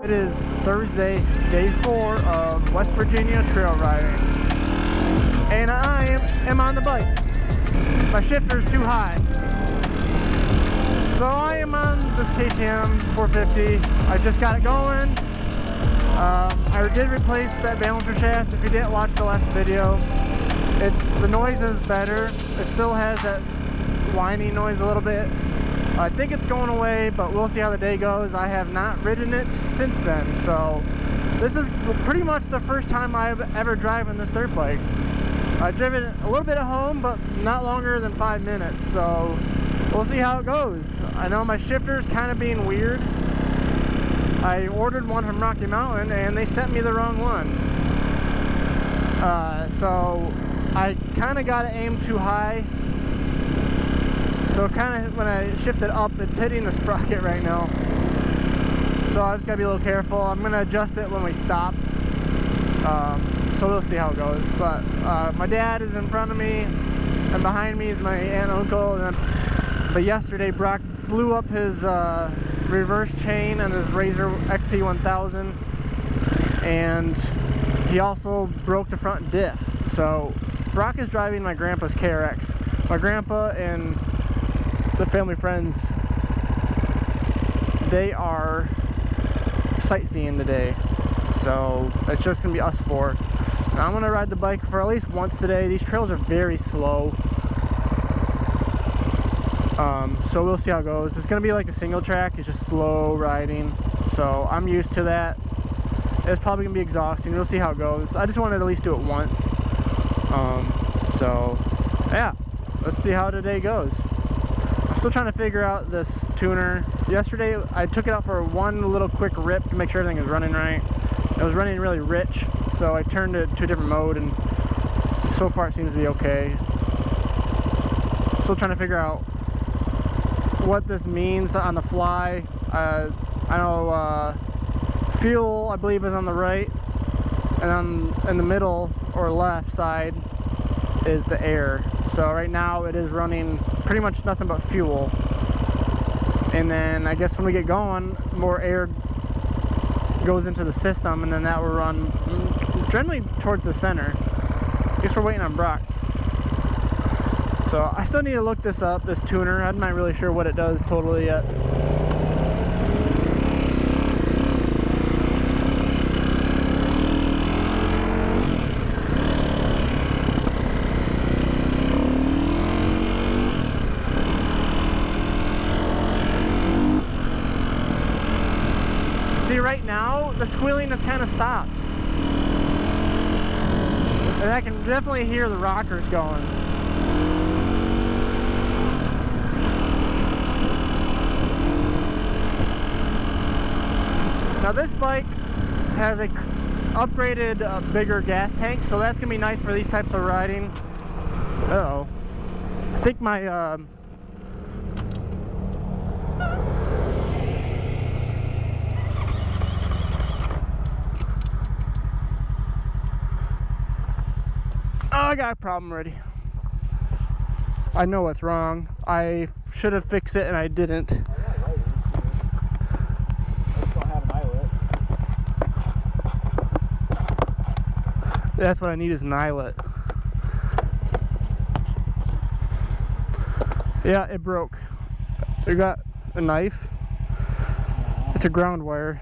It is Thursday, day 4 of West Virginia trail riding, and I am on the bike. My shifter is too high, so I am on this KTM 450. I just got it going. I did replace that balancer shaft. If you didn't watch the last video, the noise is better. It still has that whiny noise a little bit. I think it's going away, but we'll see how the day goes. I have not ridden it since then, so this is pretty much the first time I've ever driven this dirt bike. I've driven it a little bit at home, but not longer than 5 minutes, so we'll see how it goes. I know my shifter's kind of being weird. I ordered one from Rocky Mountain, and they sent me the wrong one. So I kind of got it aimed too high. So kind of when I shift it up, it's hitting the sprocket right now. So I just gotta be a little careful. I'm gonna adjust it when we stop. So we'll see how it goes. But my dad is in front of me, and behind me is my aunt and uncle. But yesterday, Brock blew up his reverse chain and his Razor XP 1000, and he also broke the front diff. So Brock is driving my grandpa's KRX. My grandpa and the family friends, they are sightseeing today, so it's just gonna be us four. Now I'm gonna ride the bike for at least once today. These trails are very slow, so we'll see how it goes. It's gonna be like a single track. It's just slow riding, so I'm used to that. It's probably gonna be exhausting. We'll see how it goes. I just wanted to at least do it once. So yeah, let's see how today goes. I'm still trying to figure out this tuner. Yesterday I took it out for one little quick rip to make sure everything was running right. It was running really rich, so I turned it to a different mode, and so far it seems to be okay. Still trying to figure out what this means on the fly. I know fuel, I believe, is on the right, and in the middle or left side is the air. So right now it is running pretty much nothing but fuel, and then I guess when we get going, more air goes into the system, and then that will run generally towards the center. I guess we're waiting on Brock. So I still need to look this up, this tuner. I'm not really sure what it does totally yet. See, right now, the squealing has kind of stopped. And I can definitely hear the rockers going. Now this bike has a upgraded, bigger gas tank, so that's gonna be nice for these types of riding. Uh-oh. I think my, I got a problem already. I know what's wrong. I should have fixed it and I didn't. That's what I need, is an eyelet. Yeah, it broke. We got a knife. It's a ground wire.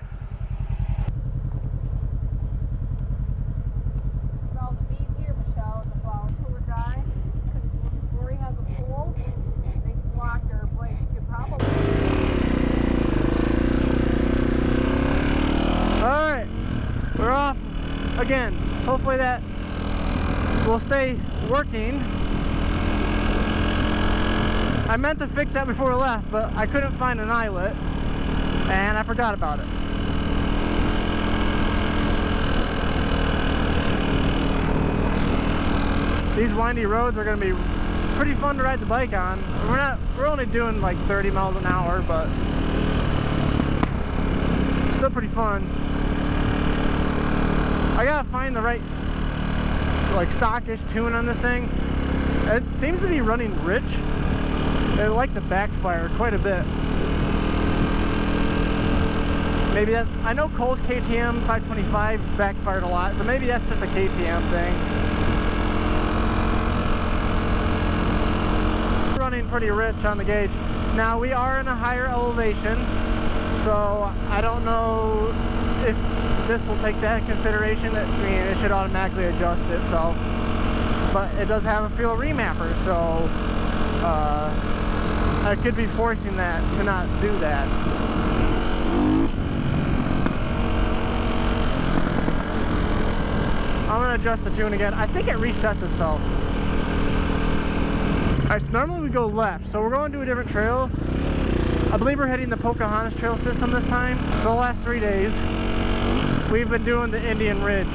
Alright, we're off again. Hopefully that will stay working. I meant to fix that before we left, but I couldn't find an eyelet, and I forgot about it. These windy roads are going to be pretty fun to ride the bike on. We're only doing like 30 miles an hour, but still pretty fun. I gotta find the right like stockish tune on this thing. It seems to be running rich. It likes to backfire quite a bit. Maybe that, I know Cole's KTM 525 backfired a lot, so maybe that's just a KTM thing. Running pretty rich on the gauge. Now we are in a higher elevation, so I don't know if this will take that into consideration. That, I mean, it should automatically adjust itself, but it does have a fuel remapper, so I could be forcing that to not do that. I'm gonna adjust the tune again. I think it resets itself. Alright, so normally we go left, so we're going to a different trail. I believe we're hitting the Pocahontas trail system this time. So the last 3 days, we've been doing the Indian Ridge.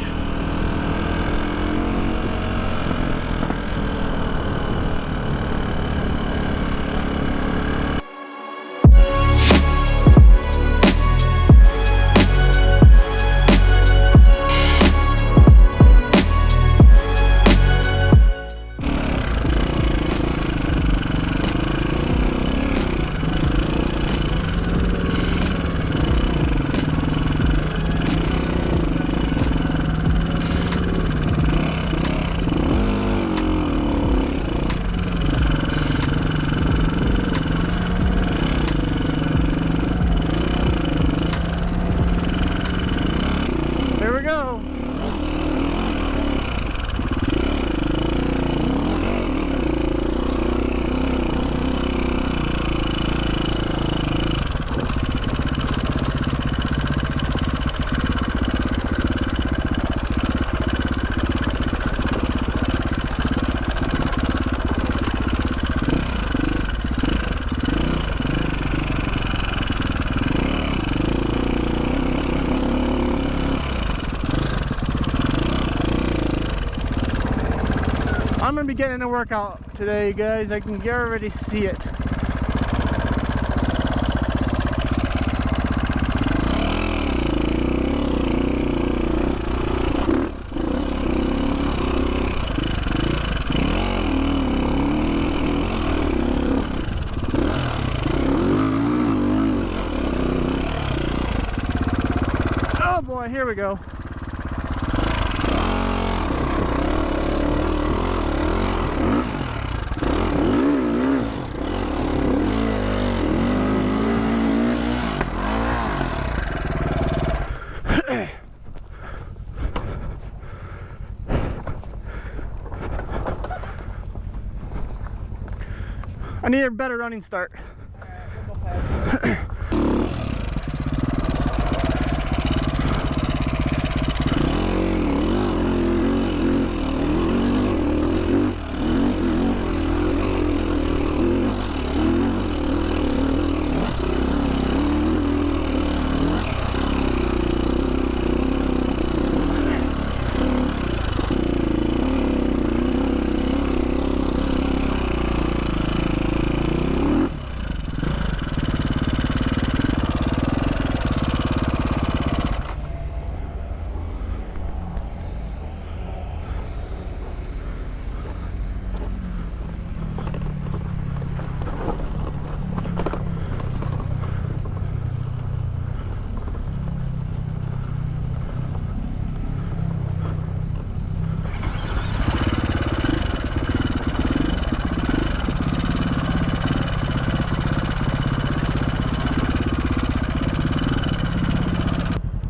I'm gonna be getting a workout today, guys. I can already see it. Oh boy, here we go. I need a better running start.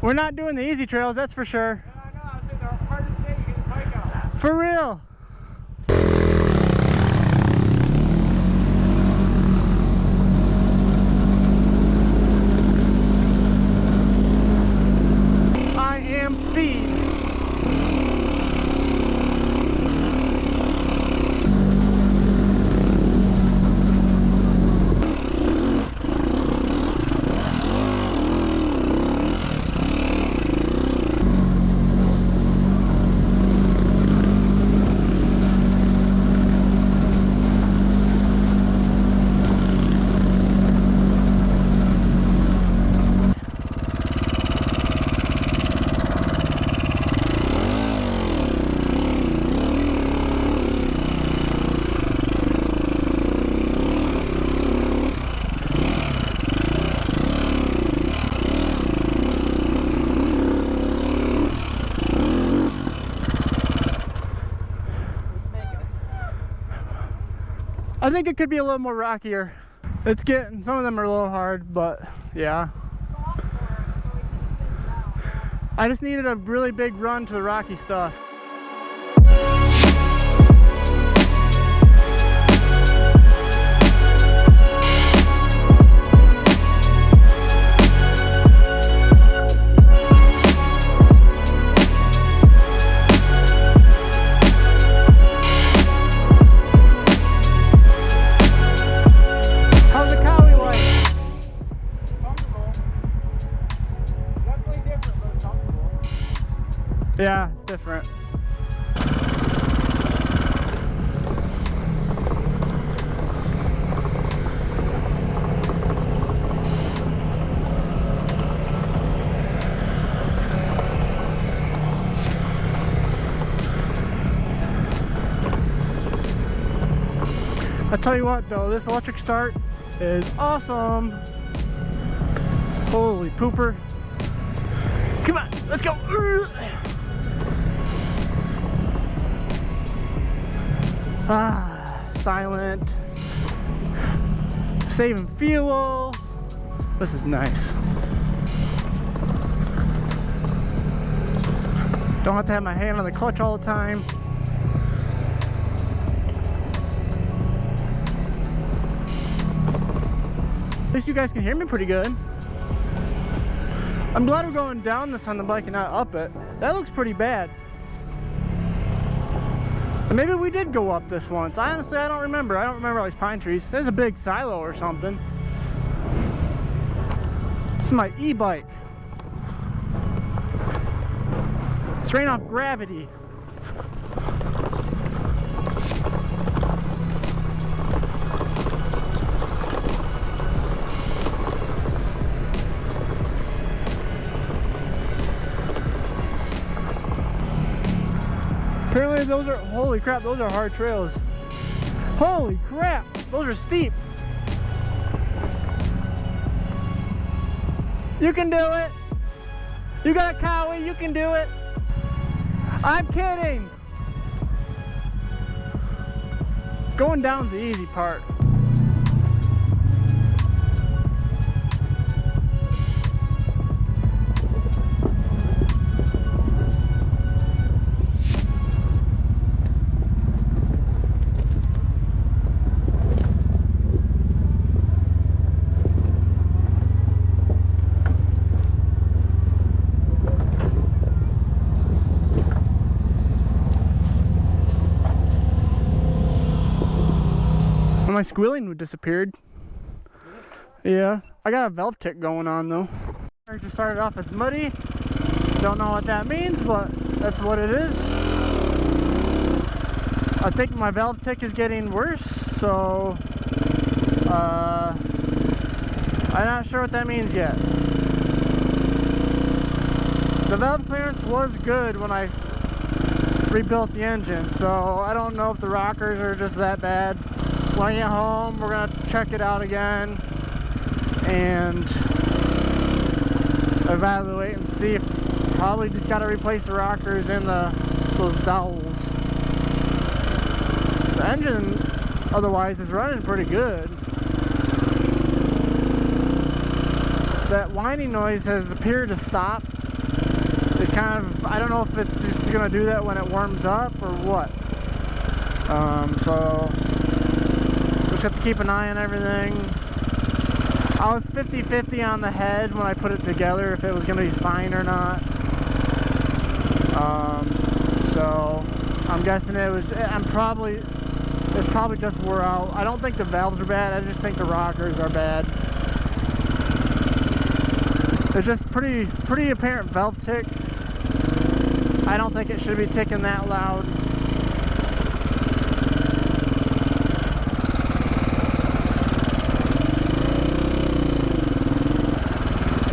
We're not doing the easy trails, that's for sure. Yeah, I know. I was saying the hardest day you get the bike out. For real. I am speed. I think it could be a little more rockier. It's getting, some of them are a little hard, but yeah. I just needed a really big run to the rocky stuff. Yeah, it's different. I tell you what though, this electric start is awesome. Holy pooper. Come on, let's go. Ah, silent. Saving fuel. This is nice. Don't have to have my hand on the clutch all the time. At least you guys can hear me pretty good. I'm glad we're going down this on the bike and not up it. That looks pretty bad. And maybe we did go up this once. Honestly, I don't remember. I don't remember all these pine trees. There's a big silo or something. This is my e-bike. It's ran off gravity. Apparently those are, holy crap, those are hard trails. Holy crap, those are steep. You can do it. You got a kawi, you can do it. I'm kidding. Going down's the easy part. My squealing disappeared. Yeah, I got a valve tick going on though. I just started off as muddy. Don't know what that means, but that's what it is. I think my valve tick is getting worse, so I'm not sure what that means yet. The valve clearance was good when I rebuilt the engine, so I don't know if the rockers are just that bad. When I get home, we're gonna check it out again and evaluate and see if probably just gotta replace the rockers and those dowels. The engine otherwise is running pretty good. That whining noise has appeared to stop. It kind of, I don't know if it's just gonna do that when it warms up or what. So just have to keep an eye on everything. I was 50-50 on the head when I put it together if it was going to be fine or not. So I'm guessing it was. It's probably just wore out. I don't think the valves are bad. I just think the rockers are bad. It's just pretty apparent valve tick. I don't think it should be ticking that loud.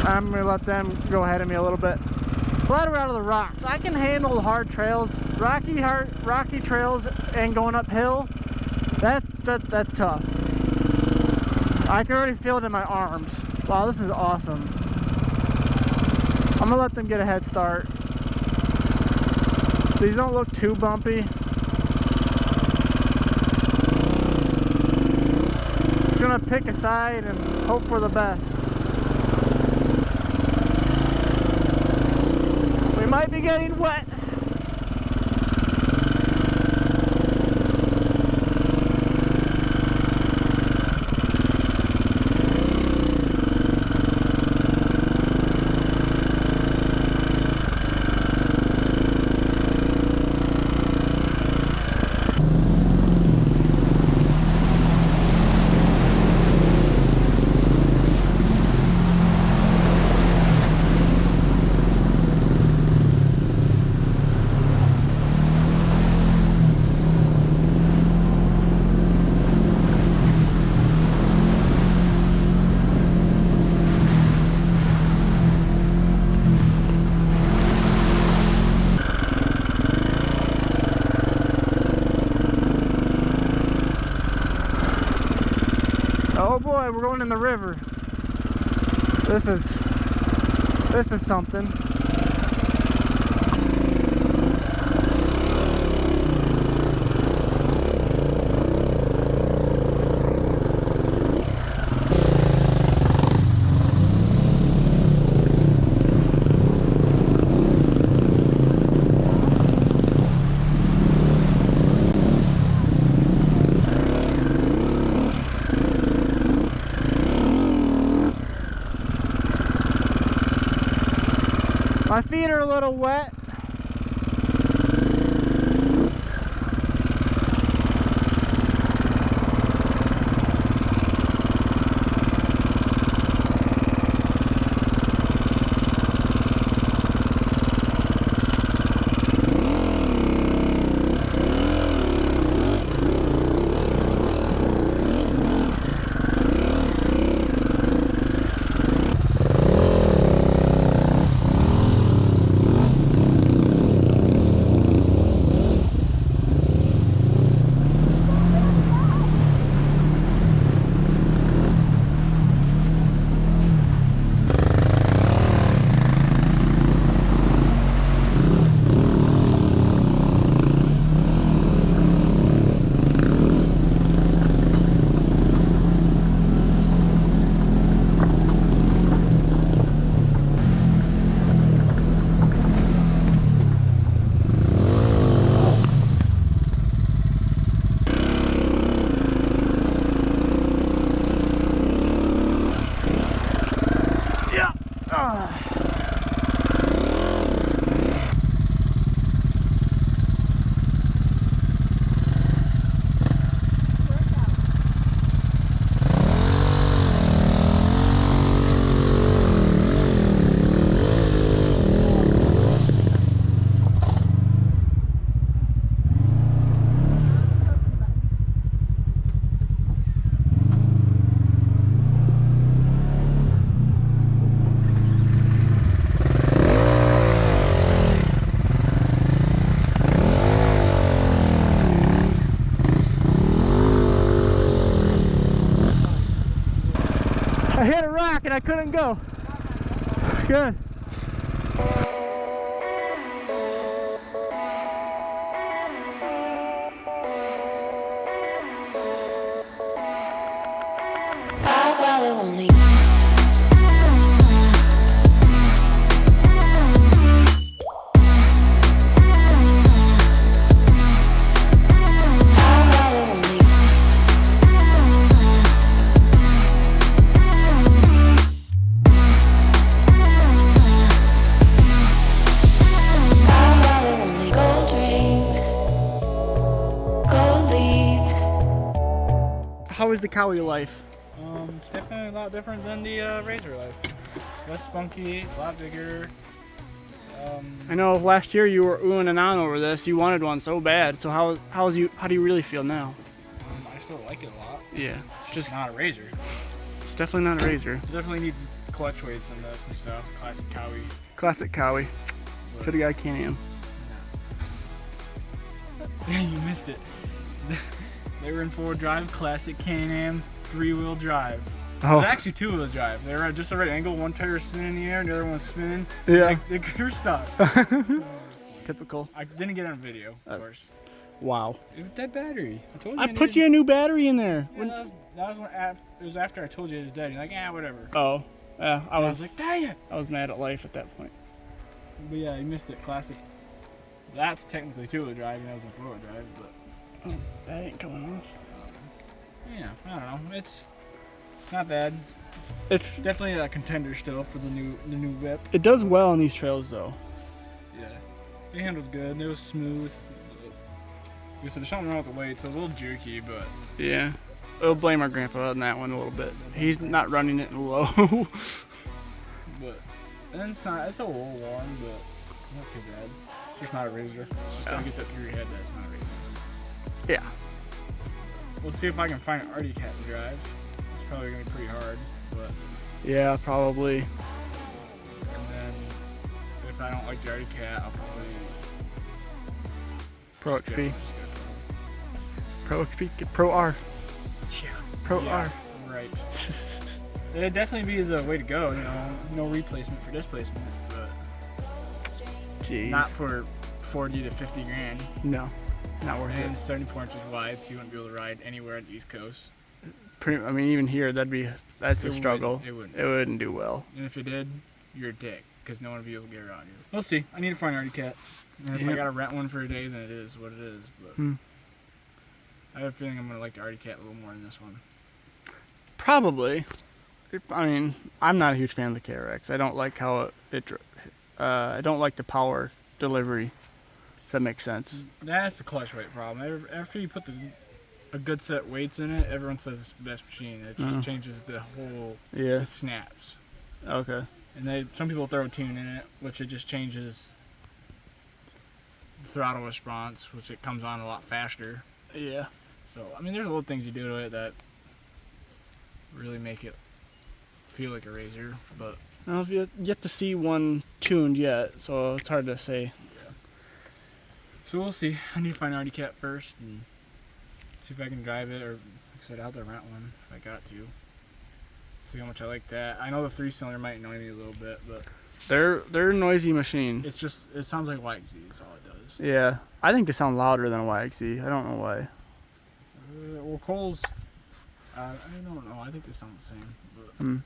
I'm gonna let them go ahead of me a little bit. Glad we're out of the rocks. I can handle the hard trails, rocky trails, and going uphill. That's tough. I can already feel it in my arms. Wow, this is awesome. I'm gonna let them get a head start. These don't look too bumpy. gonna pick a side and hope for the best. We might be getting wet. Oh boy, we're going in the river. This is something. My feet are a little wet. I hit a rock and I couldn't go. Good. How is the kawi life? It's definitely a lot different than the Razor life. Less spunky, a lot bigger. I know last year you were oohing and on over this. You wanted one so bad. So how do you really feel now? I still like it a lot. Yeah, It's just not a Razor. it's definitely not a Razor. It definitely needs clutch weights in this and stuff. Classic kawi. Classic kawi. Should have got KTM. You missed it. They were in 4-wheel drive, classic Can-Am 3-wheel drive. It was actually 2-wheel drive. They were at just the right angle. One tire was spinning in the air, and the other one was spinning. Yeah. Like, they were stuck. Typical. I didn't get it on video, of course. Wow. It was dead battery. I told you. I put you a new battery in there. Yeah, that was when, it was after I told you it was dead. You're like, yeah, whatever. Oh, yeah. I was like, dang it. I was mad at life at that point. But yeah, you missed it. Classic. That's technically two-wheel drive, and that was a four-wheel drive, but. Oh, that ain't coming off. Yeah, I don't know. It's not bad. It's definitely a contender still for the new whip. It does well on these trails though. Yeah, they handled good. It was smooth. Like I said, there's something wrong with the weight, so it was a little jerky, but yeah, we'll blame our grandpa on that one a little bit. He's not running it low. But and it's a little warm, but not too bad. It's just not a razor. Just gotta get that through your head that it's not a razor. Yeah. We'll see if I can find an Artie Cat to drive. It's probably gonna be pretty hard, but yeah, probably. And then if I don't like the Artie Cat, I'll probably Pro XP. Pro XP, get Pro R. Yeah. Pro R. Right. It'd definitely be the way to go, you know. No replacement for displacement, but jeez. Not for 40 to 50 grand. No. Not worth and it. 74 inches wide, so you wouldn't be able to ride anywhere on the East Coast. I mean, even here, that's a struggle. It wouldn't. It wouldn't do well. And if it did, you're a dick, because no one would be able to get around you. We'll see. I need to find an Artie Cat. And if I gotta rent one for a day, then it is what it is. But I have a feeling I'm gonna like the Artie Cat a little more than this one. Probably. I mean, I'm not a huge fan of the KRX. I don't like how I don't like the power delivery. If that makes sense. That's a clutch weight problem. After you put a good set weights in it, everyone says it's the best machine. It just changes the whole. Yeah. It snaps. Okay. And some people throw a tune in it, which it just changes the throttle response, which it comes on a lot faster. Yeah. So I mean, there's little things you do to it that really make it feel like a razor, but I've yet to see one tuned yet, so it's hard to say. Yeah. So we'll see. I need to find Artie Cat first and see if I can drive it, or like I said, out there rent one if I got to. See how much I like that. I know the 3-cylinder might annoy me a little bit, but they're a noisy machine. it sounds like YXZ. That's all it does. Yeah, I think they sound louder than a YXZ. I don't know why. Well, Cole's. I don't know. I think they sound the same. But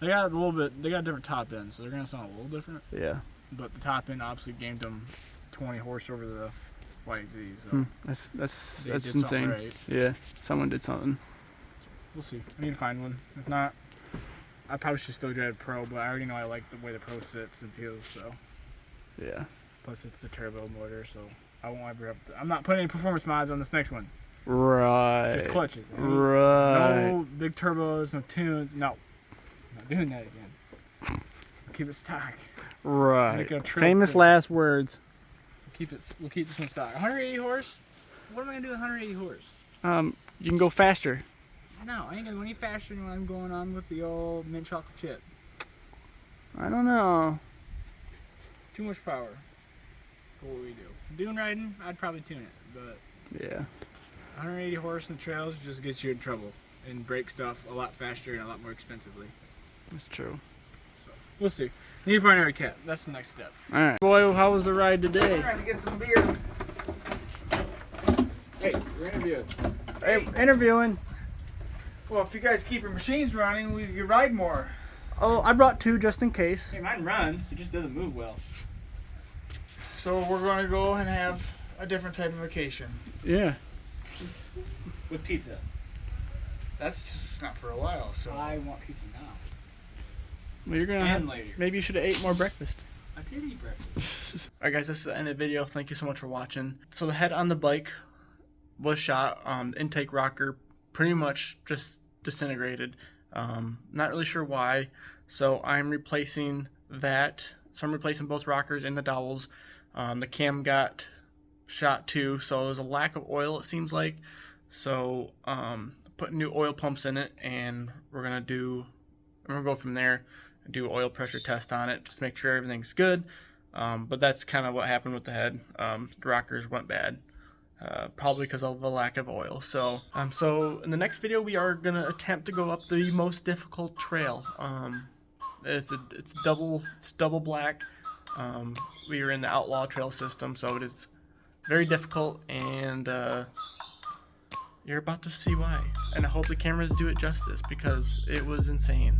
they got a little bit. They got a different top end, so they're gonna sound a little different. Yeah. But the top end obviously gained them 20 horse over the YXZ. So that's insane. Right. Yeah, someone did something. We'll see. I need to find one. If not, I probably should still drive Pro. But I already know I like the way the Pro sits and feels. So. Yeah. Plus, it's the turbo motor, so I won't ever have to. I'm not putting any performance mods on this next one. Right. Just clutches. Right. No big turbos, no tunes. No. I'm not doing that again. Keep it stock. Right. Famous last words. We'll keep this one stock. 180 horse? What am I going to do with 180 horse? You can go faster. No, I ain't going to go any faster than what I'm going on with the old mint chocolate chip. I don't know. Too much power for what we do. Dune riding, I'd probably tune it, but yeah, 180 horse in the trails just gets you in trouble and break stuff a lot faster and a lot more expensively. That's true. So we'll see. Need to find our cat. That's the next step. All right, boy. How was the ride today? We're trying to get some beer. Hey, we're interviewing. Hey, interviewing. Well, if you guys keep your machines running, we could ride more. Oh, I brought 2 just in case. Hey, mine runs. It just doesn't move well. So we're going to go and have a different type of vacation. Yeah. With pizza. That's just not for a while. So I want pizza now. Well, you're gonna And later. Maybe you should have ate more breakfast. I did eat breakfast. Alright guys, this is the end of the video. Thank you so much for watching. So the head on the bike was shot. Intake rocker pretty much just disintegrated. Not really sure why. So I'm replacing that. So I'm replacing both rockers and the dowels. The cam got shot too, so there's a lack of oil, it seems like. So putting new oil pumps in it, and we're gonna go from there and do oil pressure test on it, just make sure everything's good. But that's kind of what happened with the head. The rockers went bad, probably because of a lack of oil. So in the next video, we are gonna attempt to go up the most difficult trail. It's double black. We are in the outlaw trail system, so it is very difficult, and you're about to see why. And I hope the cameras do it justice because it was insane.